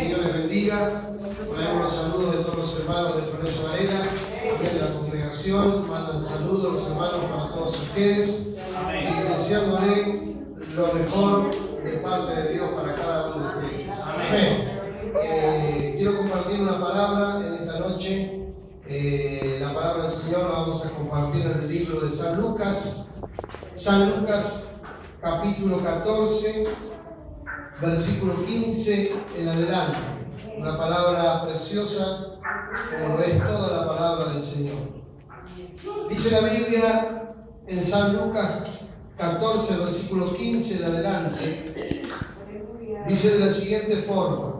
Señor les bendiga. Traemos los saludos de todos los hermanos de Progreso Varela, de la congregación. Mandan saludos los hermanos para todos ustedes y deseándole lo mejor de parte de Dios para cada uno de ustedes. Amén. Quiero compartir una palabra en esta noche. La palabra del Señor la vamos a compartir en el libro de San Lucas. San Lucas, capítulo 14, versículo 15 en adelante. Una palabra preciosa, como lo es toda la palabra del Señor. Dice la Biblia en San Lucas 14, versículo 15 en adelante. Dice de la siguiente forma: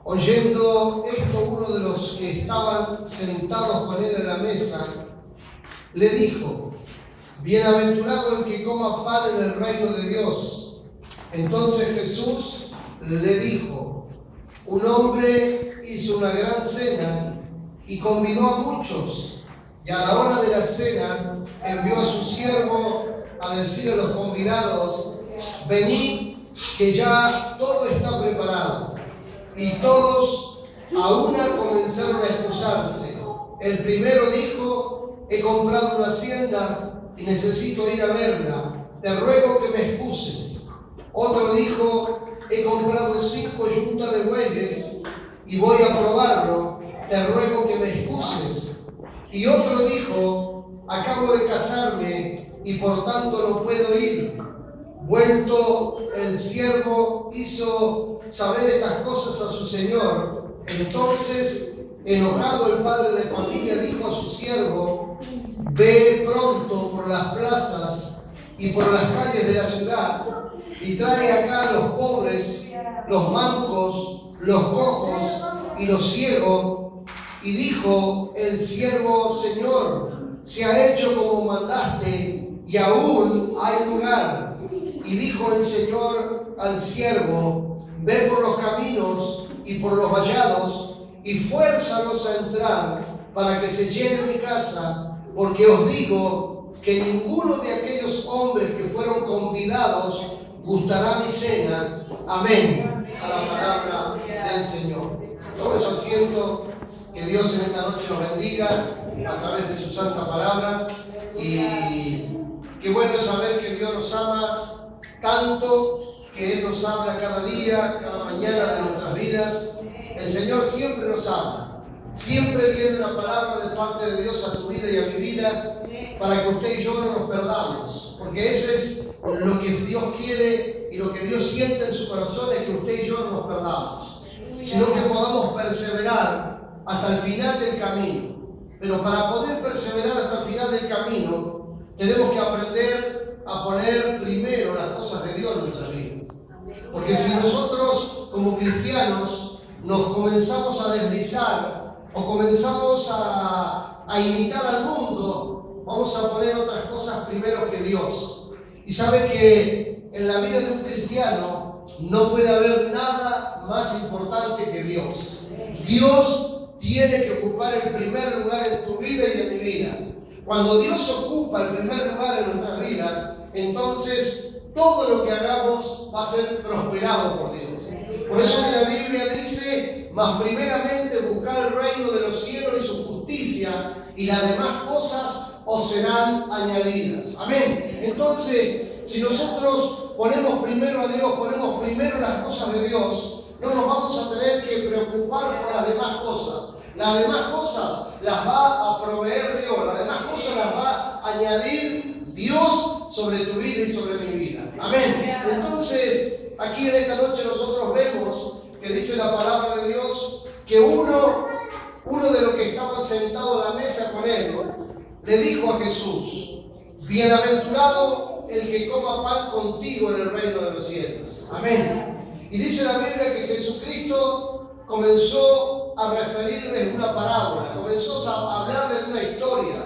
oyendo esto, uno de los que estaban sentados con él en la mesa le dijo: bienaventurado el que coma pan en el reino de Dios. Entonces Jesús le dijo: un hombre hizo una gran cena y convidó a muchos, y a la hora de la cena envió a su siervo a decir a los convidados: venid, que ya todo está preparado. Y todos a una comenzaron a excusarse. El primero dijo: he comprado una hacienda y necesito ir a verla, te ruego que me excuses. Otro dijo: he comprado 5 yuntas de bueyes y voy a probarlo, te ruego que me excuses. Y otro dijo: acabo de casarme y por tanto no puedo ir. Vuelto el siervo hizo saber estas cosas a su señor. Entonces, enojado el padre de familia dijo a su siervo: ve pronto por las plazas y por las calles de la ciudad y trae acá a los pobres, los mancos, los cojos y los ciegos. Y dijo el siervo: Señor, se ha hecho como mandaste y aún hay lugar. Y dijo el Señor al siervo: ve por los caminos y por los vallados y fuérzalos a entrar para que se llene mi casa, porque os digo que ninguno de aquellos hombres que fueron convidados gustará mi cena. Amén. A la palabra del Señor. Tome su asiento. Que Dios en esta noche nos bendiga a través de su santa palabra. Y qué bueno es saber que Dios nos ama tanto, que Él nos habla cada día, cada mañana de nuestras vidas. El Señor siempre nos habla. Siempre viene una palabra de parte de Dios a tu vida y a mi vida para que usted y yo no nos perdamos. Porque ese es lo que Dios quiere y lo que Dios siente en su corazón, es que usted y yo no nos perdamos, sino que podamos perseverar hasta el final del camino. Pero para poder perseverar hasta el final del camino, tenemos que aprender a poner primero las cosas de Dios en nuestras vidas. Porque si nosotros como cristianos nos comenzamos a deslizar o comenzamos a imitar al mundo, vamos a poner otras cosas primero que Dios. Y sabe que en la vida de un cristiano no puede haber nada más importante que Dios. Dios tiene que ocupar el primer lugar en tu vida y en mi vida. Cuando Dios ocupa el primer lugar en nuestra vida, entonces todo lo que hagamos va a ser prosperado por Dios. Por eso que la Biblia dice: mas primeramente buscar el reino de los cielos y su justicia, y las demás cosas os serán añadidas. Amén. Entonces, si nosotros ponemos primero a Dios, ponemos primero las cosas de Dios, no nos vamos a tener que preocupar por las demás cosas. Las demás cosas las va a proveer Dios, las demás cosas las va a añadir Dios sobre tu vida y sobre mi vida. Amén. Entonces, aquí en esta noche nosotros vemos que dice la palabra de Dios que uno de los que estaban sentados a la mesa con él le dijo a Jesús: bienaventurado el que coma pan contigo en el reino de los cielos. Amén. Y dice la Biblia que Jesucristo comenzó a referirles una parábola, comenzó a hablarles de una historia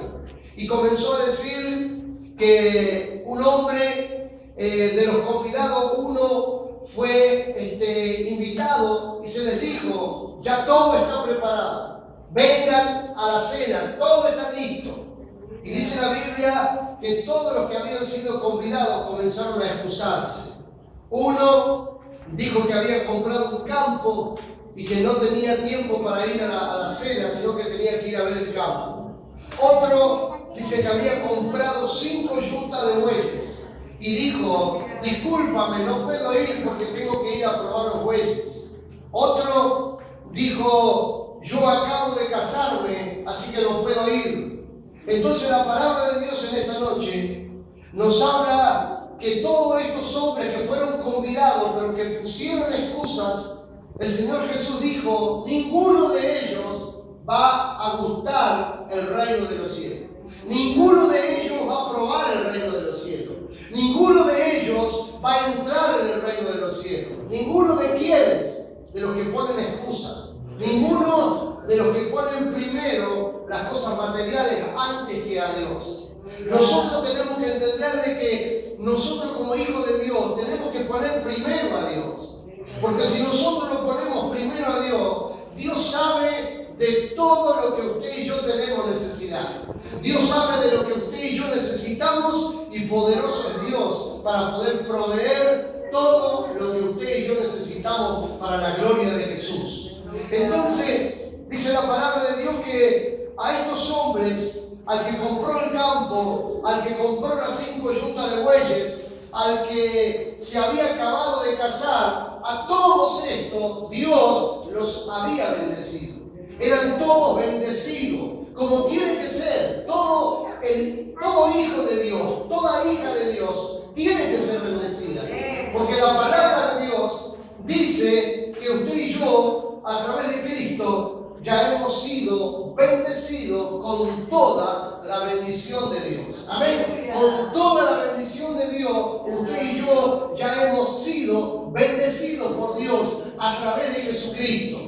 y comenzó a decir que un hombre de los convidados, uno fue invitado y se les dijo: ya todo está preparado, vengan a la cena, todo está listo. Y dice la Biblia que todos los que habían sido convidados comenzaron a excusarse. Uno dijo que había comprado un campo y que no tenía tiempo para ir a la cena, sino que tenía que ir a ver el campo. Otro dice que había comprado 5 yuntas de bueyes y dijo, discúlpame, no puedo ir porque tengo que ir a probar los bueyes. Otro dijo, yo acabo de casarme, así que no puedo ir. Entonces la palabra de Dios en esta noche nos habla que todos estos hombres que fueron convidados, pero que pusieron excusas, el Señor Jesús dijo, ninguno de ellos va a gustar el reino de los cielos. Ninguno de ellos va a probar el reino de los cielos. Ninguno de ellos va a entrar en el reino de los cielos. Ninguno de quienes, de los que ponen excusa. Ninguno de los que ponen primero las cosas materiales antes que a Dios. Nosotros tenemos que entender de que nosotros como hijos de Dios tenemos que poner primero a Dios. Porque si nosotros lo ponemos primero a Dios, Dios sabe de todo lo que usted y yo tenemos necesidad. Dios sabe de lo que usted y yo necesitamos y poderoso es Dios para poder proveer todo lo que usted y yo necesitamos para la gloria de Jesús. Entonces, dice la palabra de Dios que a estos hombres, al que compró el campo, al que compró las 5 yuntas de bueyes, al que se había acabado de casar, a todos estos Dios los había bendecido. Eran todos bendecidos, como tiene que ser. Todo hijo de Dios, toda hija de Dios tiene que ser bendecida. Porque la palabra de Dios dice que usted y yo, a través de Cristo, ya hemos sido bendecidos con toda la bendición de Dios. Amén. Con toda la bendición de Dios, usted y yo ya hemos sido bendecidos por Dios a través de Jesucristo.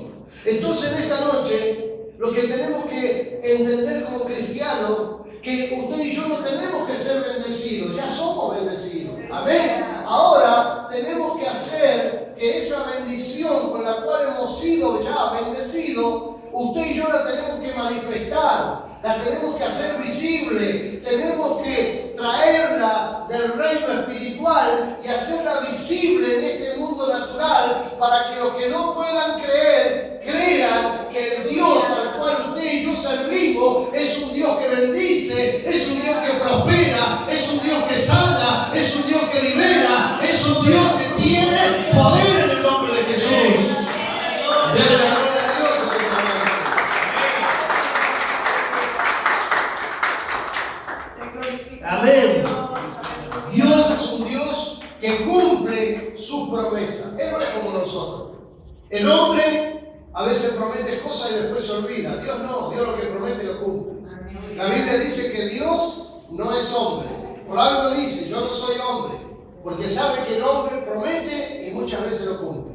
Entonces en esta noche, lo que tenemos que entender como cristianos, que usted y yo no tenemos que ser bendecidos, ya somos bendecidos. Amén. Ahora tenemos que hacer que esa bendición con la cual hemos sido ya bendecidos, usted y yo la tenemos que manifestar, la tenemos que hacer visible, tenemos que traerla del reino espiritual y hacerla visible en este mundo natural para que los que no puedan creer, crean que el Dios al cual usted y yo servimos es un Dios que bendice, es un Dios que prospera, es un Dios que sana, es un Dios que libera, es un Dios que tiene poder en el nombre de Jesús. Dele la gloria a Dios. Amén. Dios es un Dios que cumple sus promesas. Él no es como nosotros. El hombre a veces promete cosas y después se olvida. Dios no, Dios lo que promete lo cumple. La Biblia dice que Dios no es hombre. Por algo dice, yo no soy hombre. Porque sabe que el hombre promete y muchas veces lo cumple.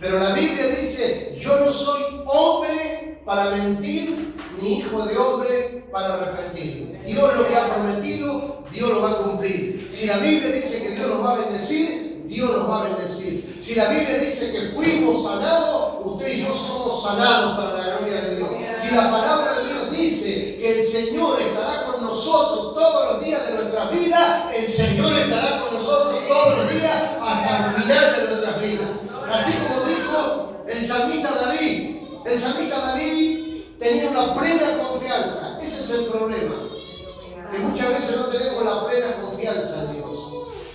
Pero la Biblia dice, yo no soy hombre para mentir, ni hijo de hombre para arrepentir. Dios lo que ha prometido, Dios lo va a cumplir. Si la Biblia dice que Dios nos va a bendecir, Dios nos va a bendecir. Si la Biblia dice que fuimos sanados, usted y yo somos sanados para la gloria de Dios. Si la palabra de Dios dice que el Señor estará con nosotros todos los días de nuestra vida, el Señor estará con nosotros todos los días hasta el final de nuestras vidas. Así como dijo el salmista David. El salmista David tenía una plena confianza. Ese es el problema. Que muchas veces no tenemos la plena confianza en Dios.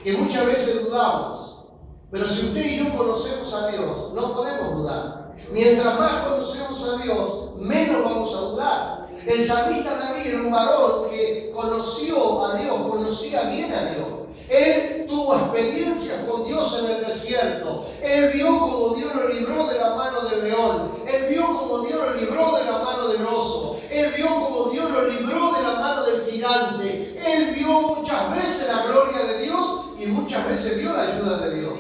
Que muchas veces dudamos. Pero si usted y yo conocemos a Dios, no podemos dudar. Mientras más conocemos a Dios, menos vamos a dudar. El salmista David era un varón que conoció a Dios, conocía bien a Dios. Él tuvo experiencias con Dios en el desierto. Él vio como Dios lo libró de la mano del león. Él vio como Dios lo libró de la mano del oso. Él vio como Dios lo libró de la mano del gigante. Él vio muchas veces la gloria de Dios y muchas veces vio la ayuda de Dios.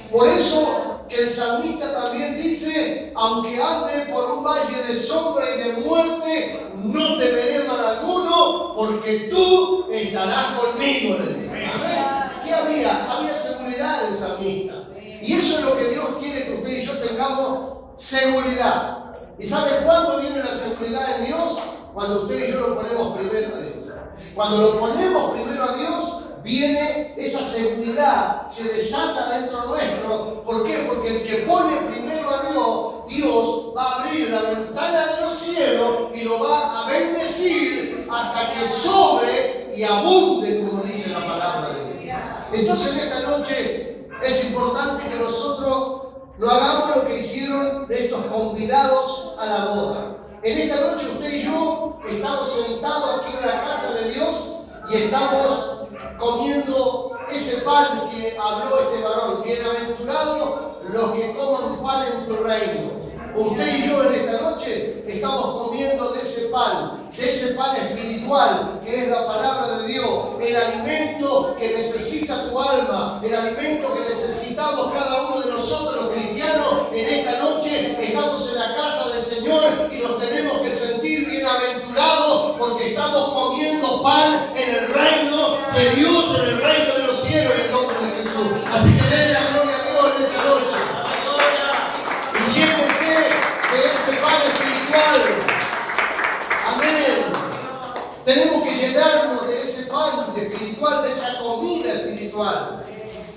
Por eso que el salmista también dice, aunque ande por un valle de sombra y de muerte, no temeré mal alguno, porque tú estarás conmigo. Amén. ¿Qué había? Había seguridad en el salmista. Y eso es lo que Dios quiere que usted y yo tengamos, seguridad. ¿Y sabe cuándo viene la seguridad en Dios? Cuando usted y yo lo ponemos primero a Dios. Cuando lo ponemos primero a Dios, viene esa seguridad, se desata dentro nuestro. ¿Por qué? Porque el que pone primero a Dios, Dios va a abrir la ventana de los cielos y lo va a bendecir hasta que sobre y abunde, como dice la palabra de Dios. Entonces en esta noche es importante que nosotros no hagamos lo que hicieron estos convidados a la boda. En esta noche usted y yo estamos sentados aquí en la casa de Dios y estamos comiendo ese pan que habló este varón. Bienaventurados los que coman pan en tu reino. Usted y yo en esta noche estamos comiendo de ese pan espiritual que es la palabra de Dios, el alimento que necesita tu alma, el alimento que necesitamos cada uno de nosotros los cristianos. En esta noche estamos en la casa del Señor y nos tenemos que sentir bienaventurados porque estamos comiendo pan en el reino de Dios, en el reino de los cielos, en el nombre de Jesús. Así que denle la gloria a Dios en esta noche. Y llévense de ese pan espiritual. Amén. Tenemos que llenarnos de ese pan espiritual, de esa comida espiritual.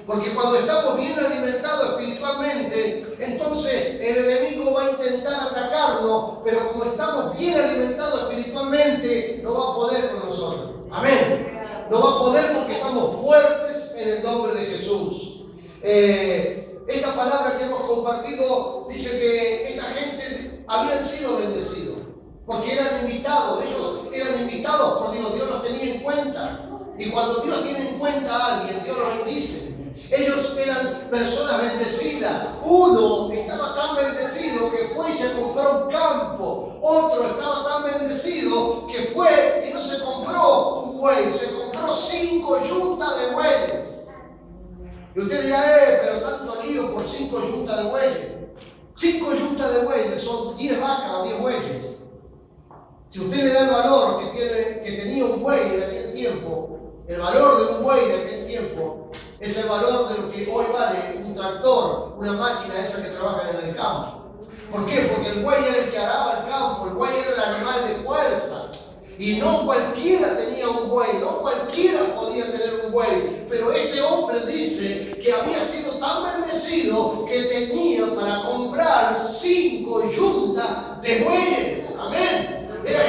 Porque cuando estamos bien alimentados espiritualmente, entonces el enemigo va a intentar atacarnos, pero como estamos bien alimentados espiritualmente, no va a poder con nosotros. Amén. No va a poder porque estamos fuertes en el nombre de Jesús. Esta palabra que hemos compartido dice que esta gente habían sido bendecidos, porque eran invitados, ellos eran invitados por Dios, Dios los tenía en cuenta. Y cuando Dios tiene en cuenta a alguien, Dios los bendice. Ellos eran personas bendecidas. Uno estaba tan bendecido que fue y se compró un campo. Otro estaba tan bendecido que fue y no se compró un buey, se compró 5 yuntas de bueyes. Y usted dirá, pero tanto lío por 5 yuntas de bueyes. 5 yuntas de bueyes son 10 vacas o 10 bueyes. Si usted le da el valor que tenía un buey en aquel tiempo, el valor de un buey de aquel tiempo es el valor de lo que hoy vale un tractor, una máquina esa que trabaja en el campo. ¿Por qué? Porque el buey era el que araba el campo, el buey era el animal de fuerza. Y no cualquiera tenía un buey, no cualquiera podía tener un buey. Pero este hombre dice que había sido tan bendecido que tenía para comprar 5 yuntas de bueyes. Amén. Era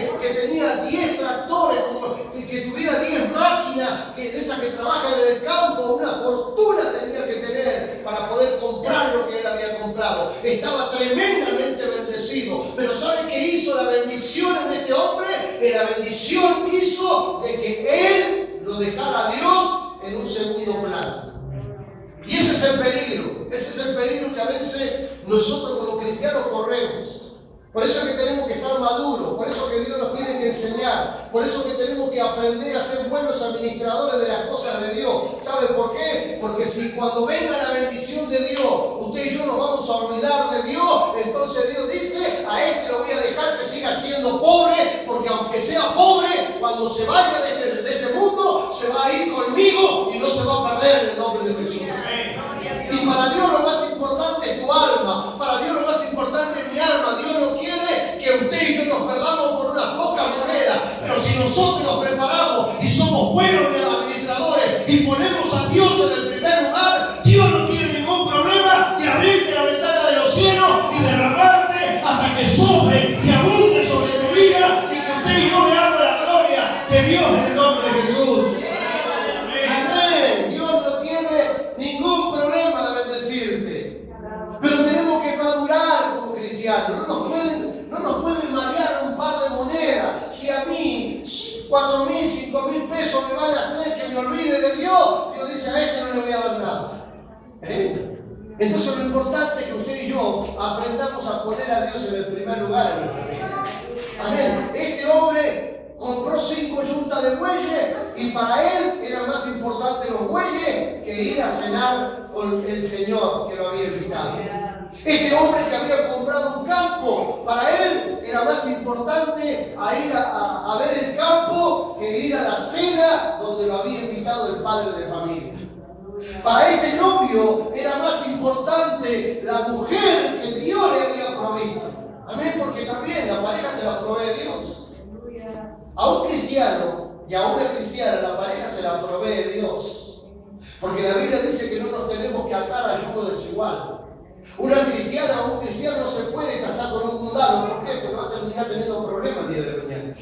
como que tenía 10 tractores, como que tuviera 10 máquinas, de esas que trabajan en el campo. Una fortuna tenía que tener para poder comprar lo que él había comprado. Estaba tremendamente bendecido. Pero ¿sabe qué hizo la bendición en este hombre? Que la bendición hizo de que él lo dejara a Dios en un segundo plano. Y ese es el peligro. Ese es el peligro que a veces nosotros como cristianos corremos. Por eso es que tenemos que estar maduros, por eso que Dios nos tiene que enseñar, por eso que tenemos que aprender a ser buenos administradores de las cosas de Dios. ¿Sabe por qué? Porque si cuando venga la bendición de Dios, usted y yo nos vamos a olvidar de Dios, entonces Dios dice, a este lo voy a dejar que siga siendo pobre, porque aunque sea pobre, cuando se vaya de este mundo, se va a ir conmigo y no se va a perder en el nombre de Jesús. Y para Dios lo más importante es tu alma, para Dios lo más importante es mi alma. Dios no quiere que usted y yo nos perdamos por unas pocas monedas, pero si nosotros nos preparamos y somos buenos administradores y ponemos a Dios en el primer lugar, Dios no tiene ningún problema de abrirte la ventana de los cielos y derramarte hasta que sobre y abunde sobre tu vida y que usted y yo veamos la gloria de Dios en el nombre de Jesús. Amén. Dios no tiene ningún problema de bendecirte, pero tenemos que madurar como cristianos. No nos pueden marear un par de monedas. Si a mí 4.000, 5.000 pesos me van a hacer que me olvide de Dios, Dios dice, a este no le voy a dar nada. Entonces lo importante es que usted y yo aprendamos a poner a Dios en el primer lugar en nuestra vida. Amén. Este hombre compró 5 yuntas de bueyes y para él era más importante los bueyes que ir a cenar con el Señor que lo había invitado. Este hombre que había comprado un campo, para él era más importante a ir a ver el campo que ir a la cena donde lo había invitado el padre de familia. Para este novio era más importante la mujer que Dios le había provisto. Amén, porque también la pareja te la provee Dios. A un cristiano y a una cristiana la pareja se la provee Dios. Porque la Biblia dice que no nos tenemos que atar a yugo desigual. Una cristiana o un cristiano no se puede casar con un mundano. ¿Por qué? Porque va a terminar teniendo problemas el día de mañana.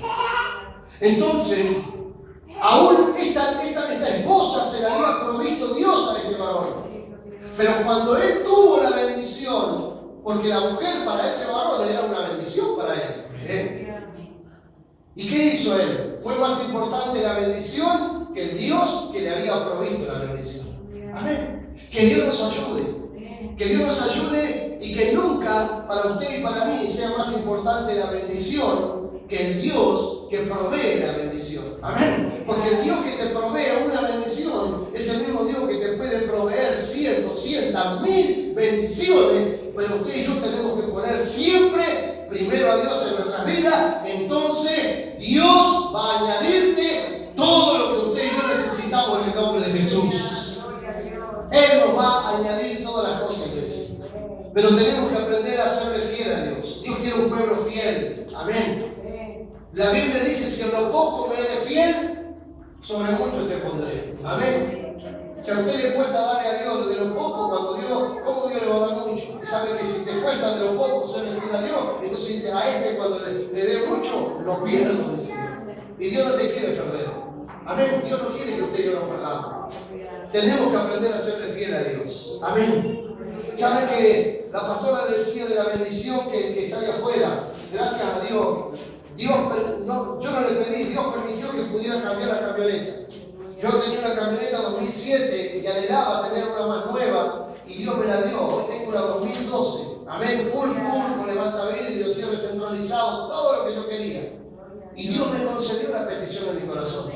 Entonces, aún esta esposa se la había provisto Dios a este varón. Pero cuando él tuvo la bendición, porque la mujer para ese varón era una bendición para él. ¿Y qué hizo él? Fue más importante la bendición que el Dios que le había provisto la bendición. Amén. Que Dios nos ayude. Que Dios nos ayude y que nunca para usted y para mí sea más importante la bendición que el Dios que provee la bendición. Amén. Porque el Dios que te provee una bendición es el mismo Dios que te puede proveer 100, 200, 1000 bendiciones. Pero usted y yo tenemos que poner siempre primero a Dios en nuestras vidas. Entonces Dios va a añadirte todo lo que usted y yo necesitamos en el nombre de Jesús. Él nos va a añadir todas las cosas, iglesia. Pero tenemos que aprender a serle fiel a Dios. Dios quiere un pueblo fiel. Amén. La Biblia dice, si en lo poco me eres fiel, sobre mucho te pondré. Amén. Si a usted le cuesta darle a Dios de lo poco, cuando Dios, ¿cómo Dios le va a dar mucho? Sabe que si te cuesta de lo poco serle fiel a Dios, entonces a este cuando le dé mucho, lo pierdo, dice Dios. Y Dios no te quiere perder. Amén. Dios no quiere que usted y yo nos perdamos. Tenemos que aprender a serle fiel a Dios. Amén. ¿Sabe que la pastora decía de la bendición que está ahí afuera? Gracias a Dios. Yo no le pedí, Dios permitió que pudiera cambiar la camioneta. Yo tenía una camioneta 2007 y anhelaba tener una más nueva y Dios me la dio. Hoy tengo una 2012. Amén. Full, con levantavidrio, cierre centralizado, todo lo que yo quería. Y Dios me concedió la petición de mi corazón.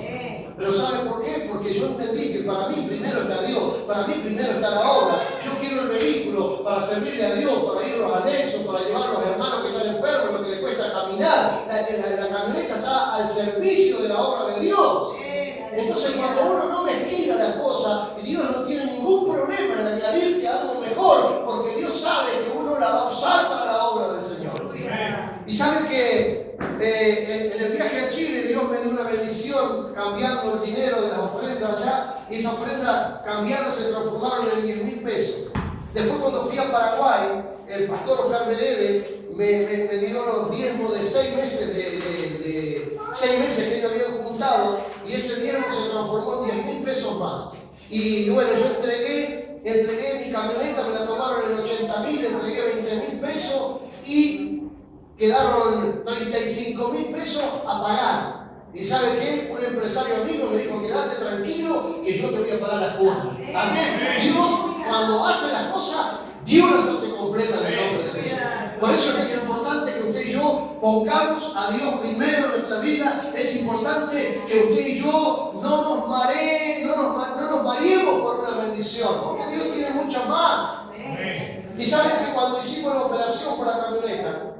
Pero ¿sabe por qué? Porque yo entendí que para mí primero está Dios, para mí primero está la obra. Yo quiero el vehículo para servirle a Dios, para ir a los anexos, para llevar a los hermanos que están enfermos, lo que les cuesta caminar. La camioneta está al servicio de la obra de Dios. Entonces cuando uno no mezquina las cosas, Dios no tiene ningún problema en añadirte algo mejor, porque Dios sabe que uno la va a usar para la obra del Señor. Y sabe que en el viaje a Chile Dios me dio una bendición cambiando el dinero de las ofrendas allá, y esas ofrendas cambiadas se transformaron en 10,000 pesos. Después cuando fui a Paraguay, el pastor Oscar Menéndez me dio los diezmos de 6 meses de 6 meses que ellos habían juntado, y ese diezmo se transformó en 10,000 pesos más. Y bueno, yo entregué mi camioneta, me la tomaron en 80,000, entregué 20,000 pesos y quedaron 35,000 pesos a pagar. ¿Y sabe qué? Un empresario amigo me dijo, quédate tranquilo que yo te voy a pagar las cuotas. Amén. Dios, cuando hace las cosas, Dios las hace completas en el nombre de Jesús. Por eso es importante que usted y yo pongamos a Dios primero en nuestra vida. Es importante que usted y yo no nos mareemos por una bendición, porque Dios tiene mucho más. Y saben que cuando hicimos la operación por la camioneta,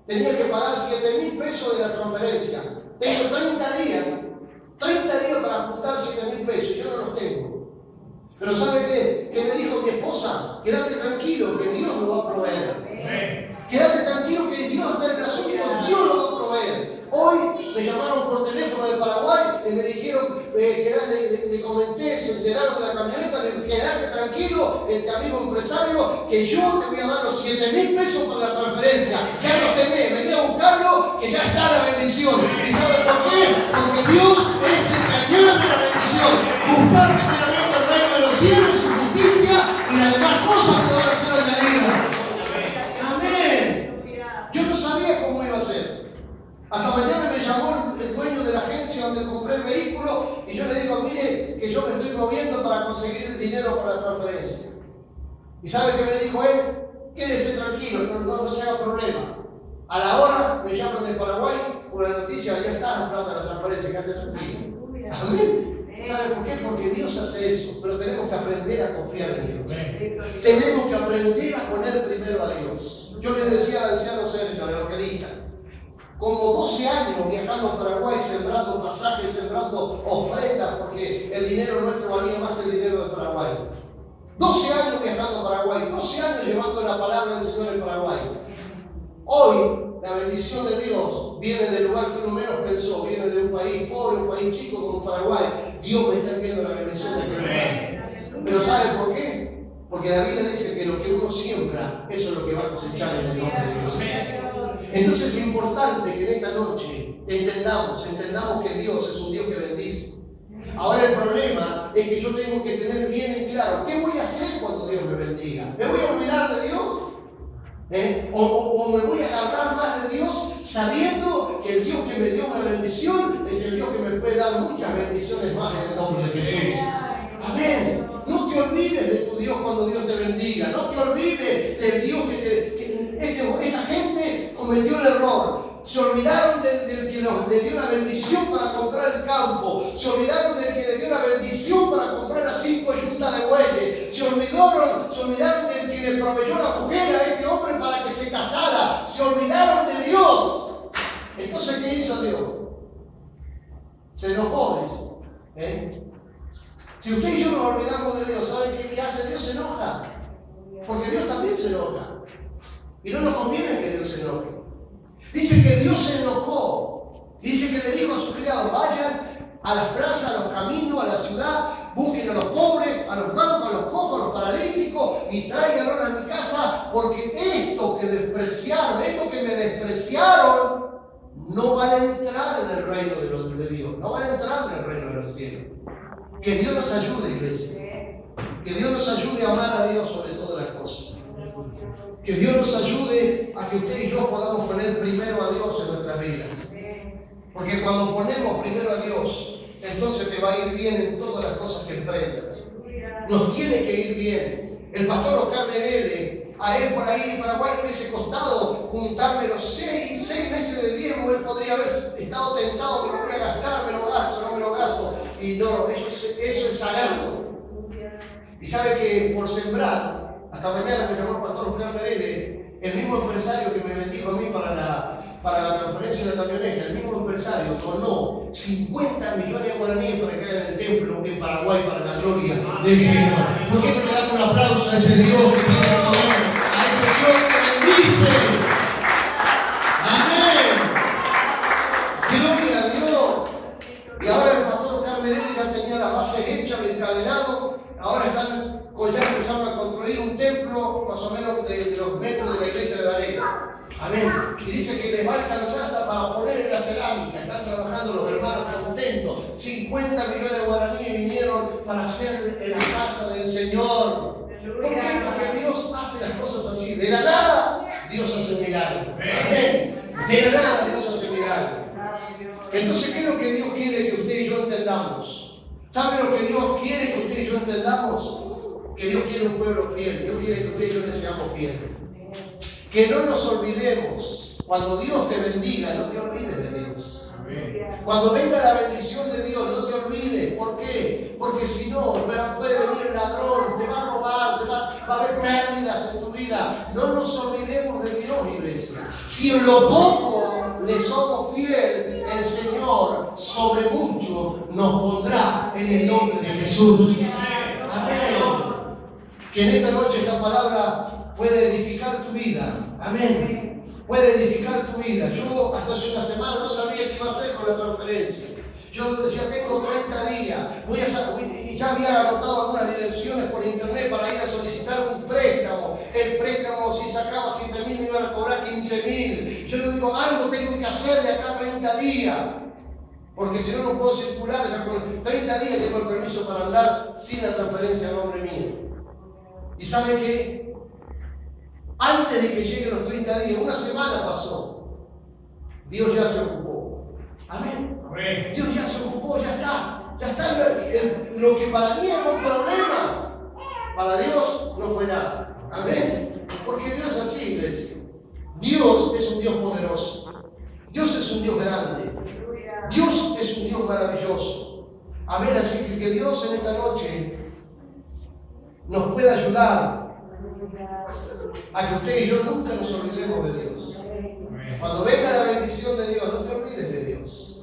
tenía que pagar 7,000 pesos de la transferencia. Tengo 30 días para juntar 7,000 pesos. Yo no los tengo. Pero ¿sabe qué? Que me dijo mi esposa, quédate tranquilo que Dios lo va a proveer. Quédate tranquilo que Dios está en el asunto, Dios lo va a proveer. Hoy me llamaron por teléfono de Paraguay y me dijeron, le comenté, se enteraron de la camioneta, me dijeron, quédate tranquilo, amigo empresario, que yo te voy a dar los 7,000 pesos para la transferencia. Ya los tenés, vení a buscarlo, que ya está la bendición. ¿Y sabes por qué? Porque Dios es el que añade la bendición. Buscar primeramente el reino de los cielos y su justicia y las demás cosas que van a ser añadidas. Amén. Yo no sabía cómo iba a ser. Hasta mañana me llamó el dueño de la agencia donde compré el vehículo y yo le digo, mire, que yo me estoy moviendo para conseguir el dinero para la transferencia. ¿Y sabe qué me dijo él? Quédese tranquilo, no se haga problema. A la hora me llaman de Paraguay por la noticia, ya está la plata de la transferencia, quédate tranquilo. Amén. ¿Sabe por qué? Porque Dios hace eso, pero tenemos que aprender a confiar en Dios. Tenemos que aprender a poner primero a Dios. Yo le decía al anciano Sergio, al evangelista, como 12 años viajando a Paraguay, sembrando pasajes, sembrando ofrendas, porque el dinero nuestro valía más que el dinero de Paraguay. 12 años viajando a Paraguay, 12 años llevando la palabra del Señor en Paraguay. Hoy la bendición de Dios viene del lugar que uno menos pensó, viene de un país pobre, un país chico como Paraguay. Dios me está enviando la bendición de aquel lugar. Pero ¿saben por qué? Porque la Biblia dice que lo que uno siembra, eso es lo que va a cosechar en el nombre de Jesús. Entonces es importante que en esta noche entendamos que Dios es un Dios que bendice. Ahora el problema es que yo tengo que tener bien en claro, ¿qué voy a hacer cuando Dios me bendiga? ¿Me voy a olvidar de Dios? ¿O me voy a agarrar más de Dios sabiendo que el Dios que me dio una bendición es el Dios que me puede dar muchas bendiciones más en el nombre de Jesús? Amén. No te olvides de tu Dios cuando Dios te bendiga. No te olvides del Dios esta gente cometió el error. Se olvidaron del que le dio la bendición para comprar el campo. Se olvidaron del que le dio la bendición para comprar las 5 yuntas de bueyes. Se olvidaron del que le proveyó la mujer a este hombre para que se casara. Se olvidaron de Dios. Entonces, ¿qué hizo Dios? Se enojó, dice. Si usted y yo nos olvidamos de Dios, ¿saben qué hace Dios? Se enoja. Porque Dios también se enoja. Y no nos conviene que Dios se enoje. Dice que Dios se enojó. Dice que le dijo a sus criados, vayan a las plazas, a los caminos, a la ciudad, busquen a los pobres, a los mancos, a los cojos, a los paralíticos y tráiganlos a mi casa, porque esto que me despreciaron, no van a entrar en el reino de Dios, no van a entrar en el reino de los cielos. Que Dios nos ayude, iglesia. Que Dios nos ayude a amar a Dios sobre todas las cosas. Que Dios nos ayude a que usted y yo podamos poner primero a Dios en nuestras vidas. Porque cuando ponemos primero a Dios, entonces te va a ir bien en todas las cosas que enfrentas. Nos tiene que ir bien. El pastor Oscar Menele, a él por ahí en Paraguay le hubiese costado juntarme los 6 meses de diezmo. Él podría haber estado tentado, me lo voy a gastar, me lo gasto, no me lo gasto. Y no, eso es sagrado. Y sabe que por sembrar, hasta mañana me llamó el pastor Oscar Menele, el mismo empresario que me bendijo a mí para la transferencia de la camioneta, el mismo empresario donó 50 millones de guaraníes para que hagan el templo en Paraguay para la gloria del Señor. ¿Por qué no le damos un aplauso a ese Dios que tiene poder, a ese Dios que bendice? Amén. Gloria a Dios. Y ahora el pastor Oscar Menele ya tenía la base hecha, el encadenado. Ahora están ya empezando a construir un templo más o menos de los metros de la iglesia de Varela. Amén. Y dice que les va a alcanzar hasta para poner en la cerámica. Están trabajando los hermanos contentos. 50 millones de guaraníes vinieron para hacer en la casa del Señor. ¿Por qué? Porque Dios hace las cosas así. De la nada, Dios hace milagros. Amén. De la nada, Dios hace milagros. Entonces, ¿qué es lo que Dios quiere que usted y yo entendamos? ¿Sabe lo que Dios quiere que usted y yo entendamos? Que Dios quiere un pueblo fiel. Dios quiere que usted y yo le seamos fieles. Que no nos olvidemos. Cuando Dios te bendiga, no te olvides de Dios. Cuando venga la bendición de Dios, no te olvides. ¿Por qué? Porque si no, puede venir el ladrón, te va a robar, va a haber pérdidas en tu vida. No nos olvidemos de Dios, iglesia. Si en lo poco le somos fieles, el Señor sobre mucho nos pondrá en el nombre de Jesús. Amén. Que en esta noche esta palabra puede edificar tu vida. Amén. Puede edificar tu vida. Yo hasta hace una semana no sabía qué iba a hacer con la transferencia. Yo decía, tengo 30 días. Y ya había anotado algunas direcciones por internet para ir a solicitar un préstamo. El préstamo, si sacaba 7.000, me iban a cobrar 15.000. Yo le digo, algo tengo que hacer de acá a 30 días. Porque si no, no puedo circular. Ya con 30 días tengo el permiso para andar sin la transferencia a nombre mío. ¿Y sabe qué? Antes de que lleguen los 30 días, una semana pasó. Dios ya se ocupó. Amén. Amén. Dios ya se ocupó, ya está. Ya está lo que para mí era un problema. Para Dios no fue nada. Amén. Porque Dios es así, iglesia. Dios es un Dios poderoso. Dios es un Dios grande. Dios es un Dios maravilloso. Amén. Así que Dios en esta noche nos pueda ayudar a que usted y yo nunca nos olvidemos de Dios. Cuando venga la bendición de Dios, no te olvides de Dios.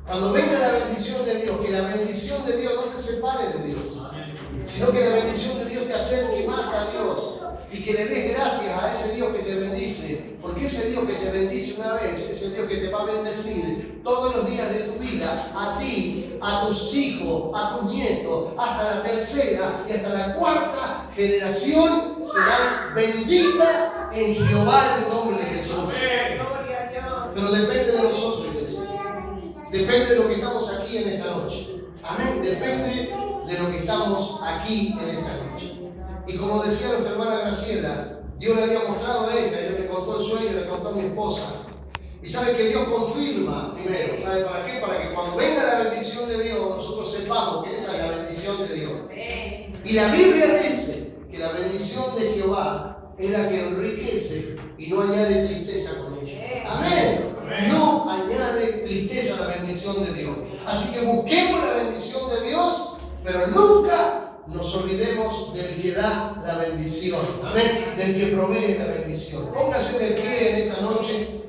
Cuando venga la bendición de Dios, que la bendición de Dios no te separe de Dios, sino que la bendición de Dios te acerque más a Dios y que le des gracias a ese Dios que te bendice, Porque ese Dios que te bendice una vez, ese Dios que te va a bendecir todos los días de tu vida, a ti, a tus hijos, a tus nietos, hasta la tercera y hasta la cuarta generación serán benditas en Jehová en el nombre de Jesús. Pero depende de nosotros, iglesia. Depende de lo que estamos aquí en esta noche. Amén. Depende de lo que estamos aquí en esta noche. Y como decía nuestra hermana Graciela, Dios le había mostrado a ella, ella me contó el sueño, le contó a mi esposa. Y sabe que Dios confirma primero. ¿Sabe para qué? Para que cuando venga la bendición de Dios, nosotros sepamos que esa es la bendición de Dios. Y la Biblia dice que la bendición de Jehová es la que enriquece y no añade tristeza con ella. Amén. No añade tristeza a la bendición de Dios. Así que busquemos la bendición de Dios, pero nunca nos olvidemos del que da la bendición. Amén. Del que provee la bendición. Póngase de pie en esta noche.